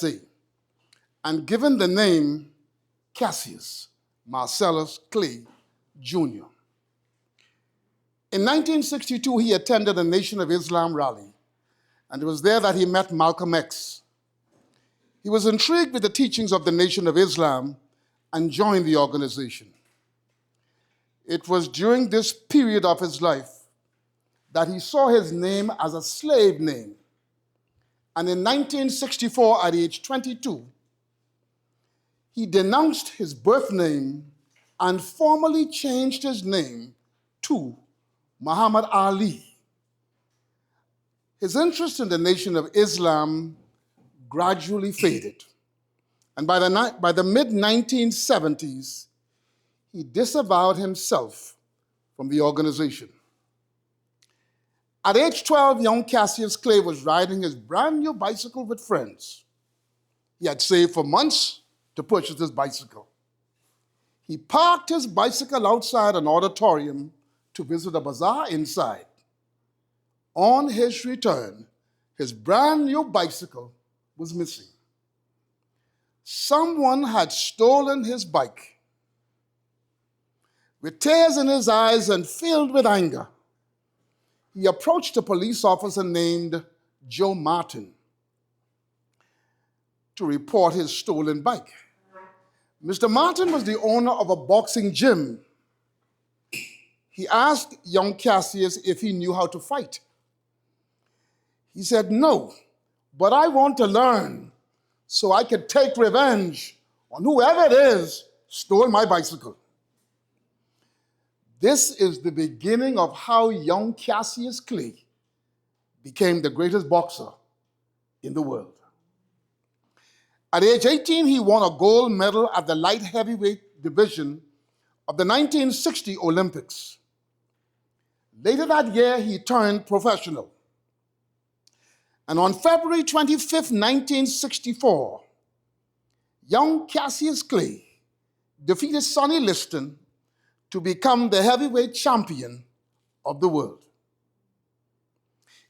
USA and given the name Cassius Marcellus Clay, Jr. In 1962, he attended a Nation of Islam rally, and it was there that he met Malcolm X. He was intrigued with the teachings of the Nation of Islam and joined the organization. It was during this period of his life that he saw his name as a slave name. And in 1964, at age 22, he denounced his birth name and formally changed his name to Muhammad Ali. His interest in the Nation of Islam gradually faded. And by the mid-1970s, he disavowed himself from the organization. At age 12, young Cassius Clay was riding his brand new bicycle with friends. He had saved for months to purchase his bicycle. He parked his bicycle outside an auditorium to visit a bazaar inside. On his return, his brand new bicycle was missing. Someone had stolen his bike. With tears in his eyes and filled with anger, he approached a police officer named Joe Martin to report his stolen bike. Mr. Martin was the owner of a boxing gym. He asked young Cassius if he knew how to fight. He said, "No, but I want to learn so I could take revenge on whoever it is stole my bicycle." This is the beginning of how young Cassius Clay became the greatest boxer in the world. At age 18, he won a gold medal at the light heavyweight division of the 1960 Olympics. Later that year, he turned professional. And on February 25th, 1964, young Cassius Clay defeated Sonny Liston to become the heavyweight champion of the world.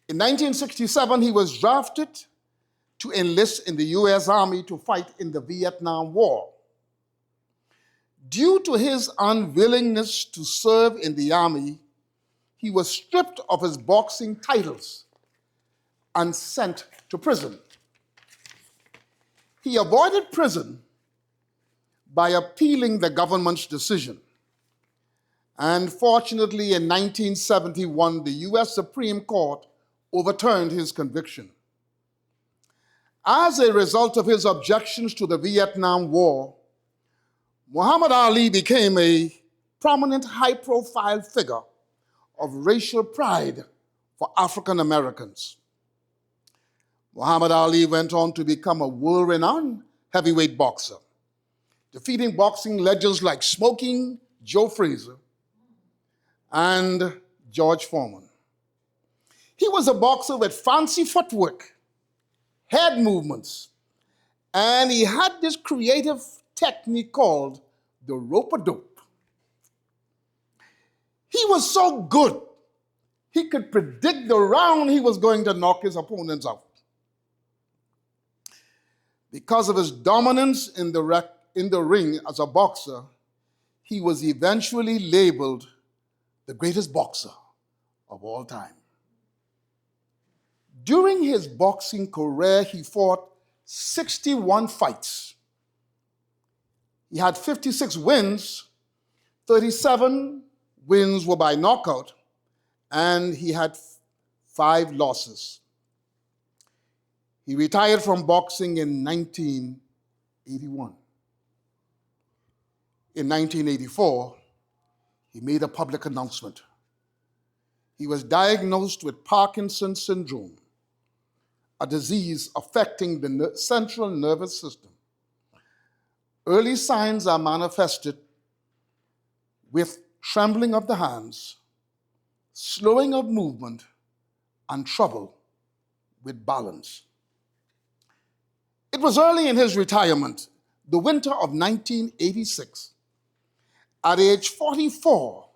In 1967, he was drafted to enlist in the U.S. Army to fight in the Vietnam War. Due to his unwillingness to serve in the Army, he was stripped of his boxing titles and sent to prison. He avoided prison by appealing the government's decision. And fortunately, in 1971, the U.S. Supreme Court overturned his conviction. As a result of his objections to the Vietnam War, Muhammad Ali became a prominent, high-profile figure of racial pride for African Americans. Muhammad Ali went on to become a world-renowned heavyweight boxer, defeating boxing legends like Smoking Joe Frazier and George Foreman. He was a boxer with fancy footwork, head movements, and he had this creative technique called the rope-a-dope. He was so good, he could predict the round he was going to knock his opponents out. Because of his dominance in the ring as a boxer, he was eventually labeled the greatest boxer of all time. During his boxing career, he fought 61 fights. He had 56 wins, 37 wins were by knockout, and he had 5 losses. He retired from boxing in 1981. In 1984, he made a public announcement. He was diagnosed with Parkinson's syndrome, a disease affecting the central nervous system. Early signs are manifested with trembling of the hands, slowing of movement, and trouble with balance. It was early in his retirement, the winter of 1986, at age 44,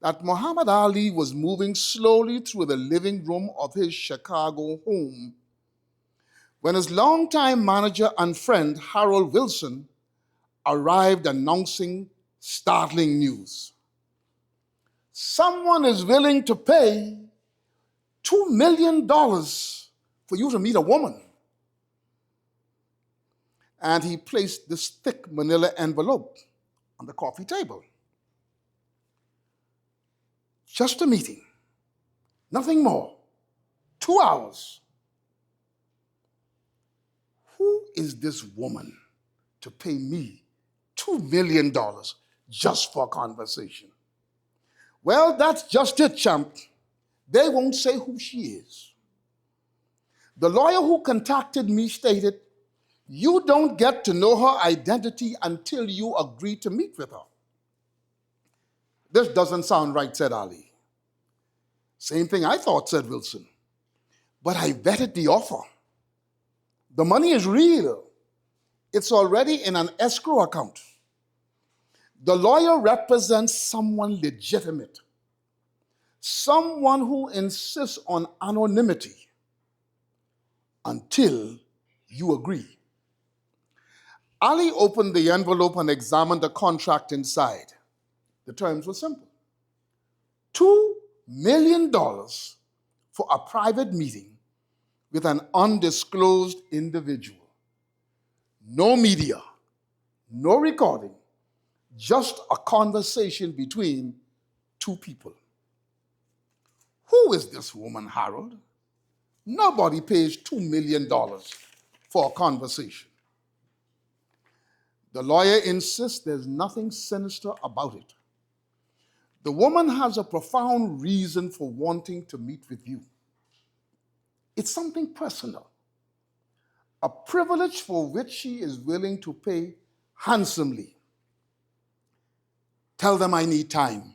that Muhammad Ali was moving slowly through the living room of his Chicago home when his longtime manager and friend Harold Wilson arrived announcing startling news. Someone is willing to pay $2 million for you to meet a woman. And he placed this thick manila envelope on the coffee table. Just a meeting, nothing more. 2 hours. Who is this woman to pay me $2 million just for a conversation? Well, that's just it, champ. They won't say who she is. The lawyer who contacted me stated, you don't get to know her identity until you agree to meet with her. This doesn't sound right, said Ali. Same thing I thought, said Wilson. But I vetted the offer. The money is real. It's already in an escrow account. The lawyer represents someone legitimate, someone who insists on anonymity until you agree. Ali opened the envelope and examined the contract inside. The terms were simple. $2 million for a private meeting with an undisclosed individual. No media, no recording, just a conversation between two people. Who is this woman, Harold? Nobody pays $2 million for a conversation. The lawyer insists there's nothing sinister about it. The woman has a profound reason for wanting to meet with you. It's something personal, a privilege for which she is willing to pay handsomely. Tell them I need time.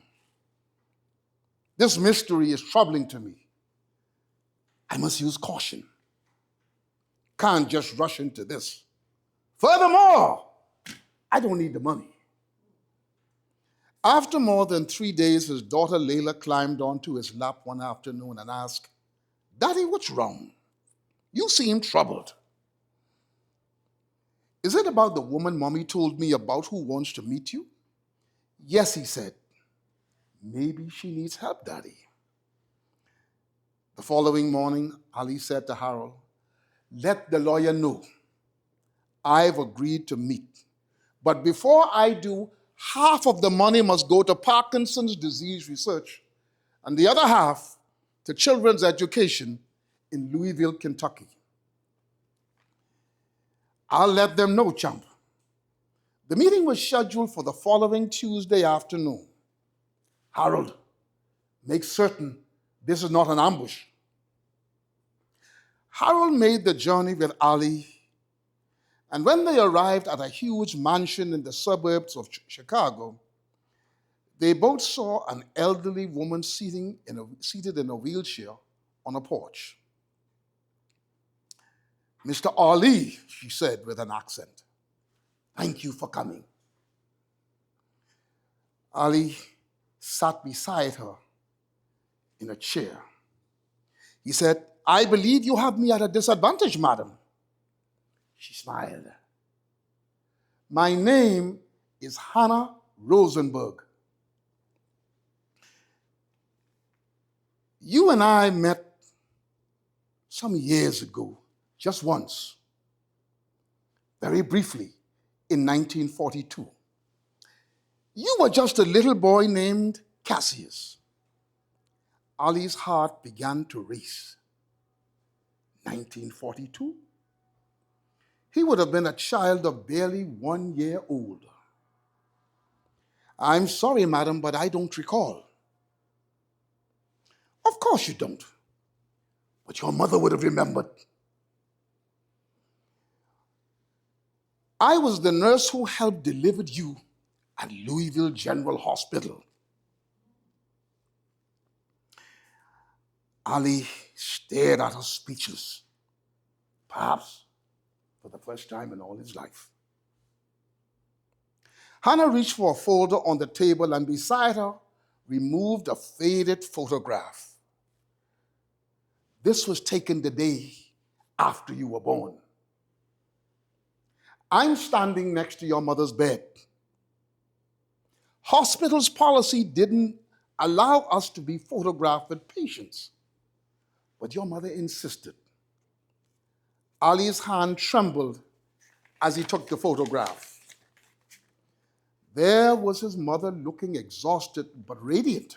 This mystery is troubling to me. I must use caution. Can't just rush into this. Furthermore, I don't need the money. After more than 3 days, his daughter Layla climbed onto his lap one afternoon and asked, Daddy, what's wrong? You seem troubled. Is it about the woman Mommy told me about who wants to meet you? Yes, he said. Maybe she needs help, Daddy. The following morning, Ali said to Harold, let the lawyer know I've agreed to meet. But before I do, half of the money must go to Parkinson's disease research and the other half to children's education in Louisville, Kentucky. I'll let them know, champ. The meeting was scheduled for the following Tuesday afternoon. Harold, make certain this is not an ambush. Harold made the journey with Ali, and when they arrived at a huge mansion in the suburbs of Chicago, they both saw an elderly woman seated in a wheelchair on a porch. Mr. Ali, she said with an accent, thank you for coming. Ali sat beside her in a chair. He said, I believe you have me at a disadvantage, madam. She smiled. My name is Hannah Rosenberg. You and I met some years ago, just once, very briefly, in 1942. You were just a little boy named Cassius. Ali's heart began to race. 1942? He would have been a child of barely 1 year old. I'm sorry, madam, but I don't recall. Of course you don't. But your mother would have remembered. I was the nurse who helped deliver you at Louisville General Hospital. Ali stared at her speechless, perhaps for the first time in all his life. Hannah reached for a folder on the table and beside her removed a faded photograph. This was taken the day after you were born. I'm standing next to your mother's bed. Hospital's policy didn't allow us to be photographed with patients, but your mother insisted. Ali's hand trembled as he took the photograph. There was his mother looking exhausted but radiant,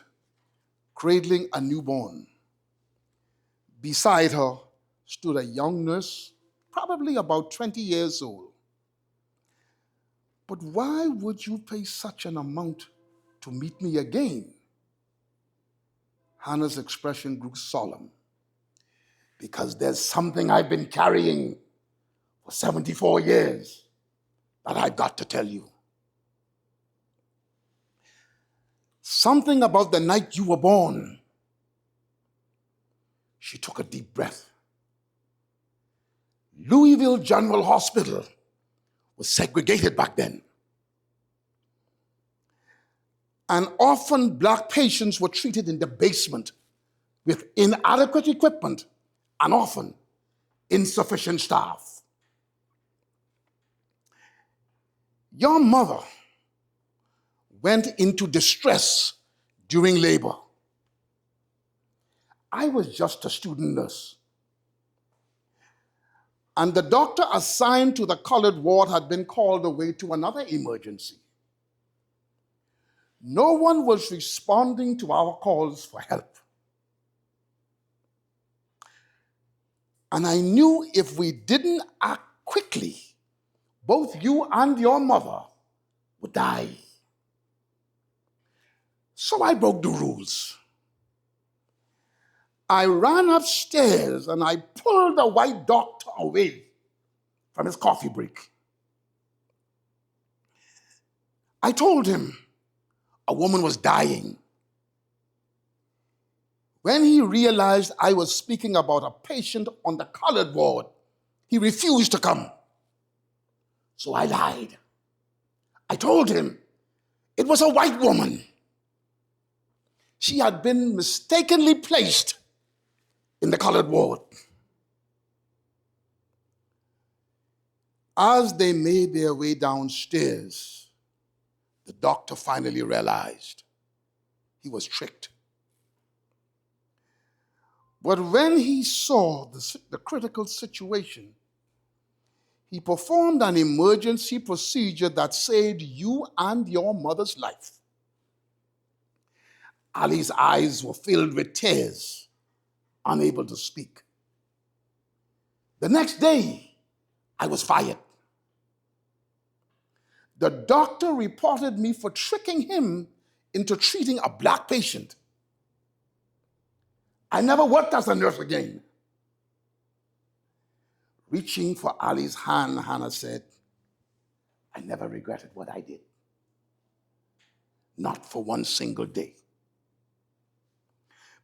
cradling a newborn. Beside her stood a young nurse, probably about 20 years old. But why would you pay such an amount to meet me again? Hannah's expression grew solemn. Because there's something I've been carrying for 74 years that I've got to tell you. Something about the night you were born. She took a deep breath. Louisville General Hospital was segregated back then. And often black patients were treated in the basement with inadequate equipment and often insufficient staff. Your mother went into distress during labor. I was just a student nurse. And the doctor assigned to the colored ward had been called away to another emergency. No one was responding to our calls for help. And I knew if we didn't act quickly, both you and your mother would die. So I broke the rules. I ran upstairs and I pulled the white doctor away from his coffee break. I told him a woman was dying. When he realized I was speaking about a patient on the colored ward, he refused to come. So I lied. I told him it was a white woman. She had been mistakenly placed in the colored ward. As they made their way downstairs, the doctor finally realized he was tricked. But when he saw the critical situation, he performed an emergency procedure that saved you and your mother's life. Ali's eyes were filled with tears, unable to speak. The next day, I was fired. The doctor reported me for tricking him into treating a black patient. I never worked as a nurse again. Reaching for Ali's hand, Hannah said, I never regretted what I did. Not for one single day.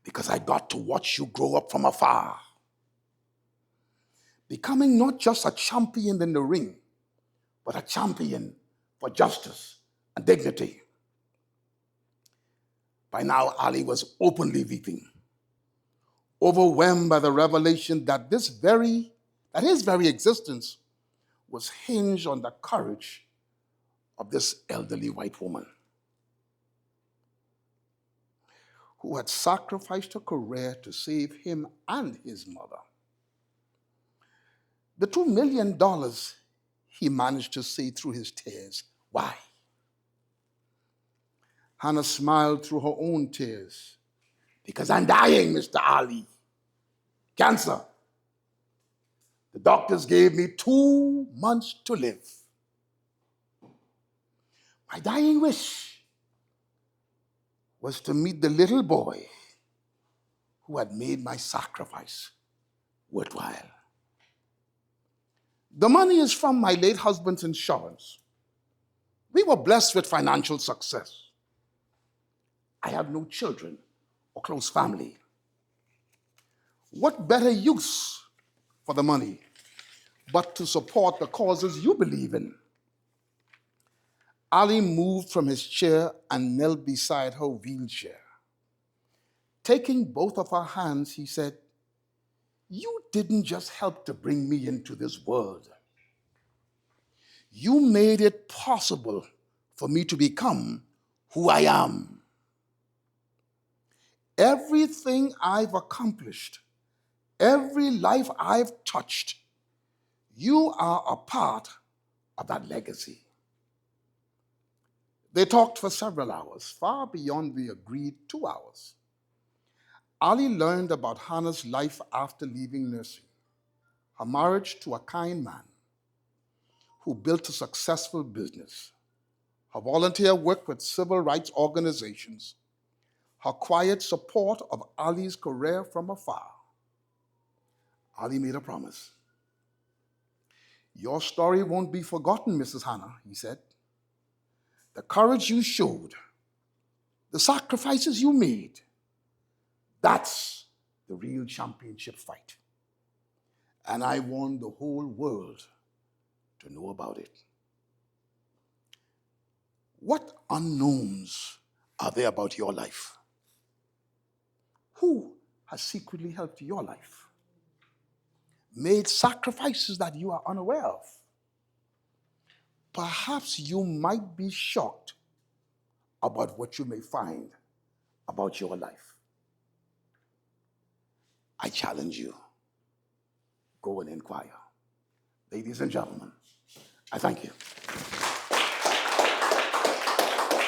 Because I got to watch you grow up from afar. Becoming not just a champion in the ring, but a champion for justice and dignity. By now, Ali was openly weeping, overwhelmed by the revelation that his very existence was hinged on the courage of this elderly white woman who had sacrificed her career to save him and his mother. The $2 million he managed to say through his tears. Why? Hannah smiled through her own tears. Because I'm dying, Mr. Ali. Cancer. The doctors gave me 2 months to live. My dying wish was to meet the little boy who had made my sacrifice worthwhile. The money is from my late husband's insurance. We were blessed with financial success. I have no children or close family. What better use for the money but to support the causes you believe in? Ali moved from his chair and knelt beside her wheelchair. Taking both of her hands, he said, you didn't just help to bring me into this world. You made it possible for me to become who I am. Everything I've accomplished, every life I've touched, you are a part of that legacy. They talked for several hours, far beyond the agreed 2 hours. Ali learned about Hannah's life after leaving nursing, her marriage to a kind man who built a successful business, her volunteer work with civil rights organizations, her quiet support of Ali's career from afar. Ali made a promise. Your story won't be forgotten, Mrs. Hannah, he said. The courage you showed, the sacrifices you made, that's the real championship fight. And I want the whole world to know about it. What unknowns are there about your life? Who has secretly helped your life? Made sacrifices that you are unaware of? Perhaps you might be shocked about what you may find about your life. I challenge you. Go and inquire. Ladies and gentlemen, I thank you.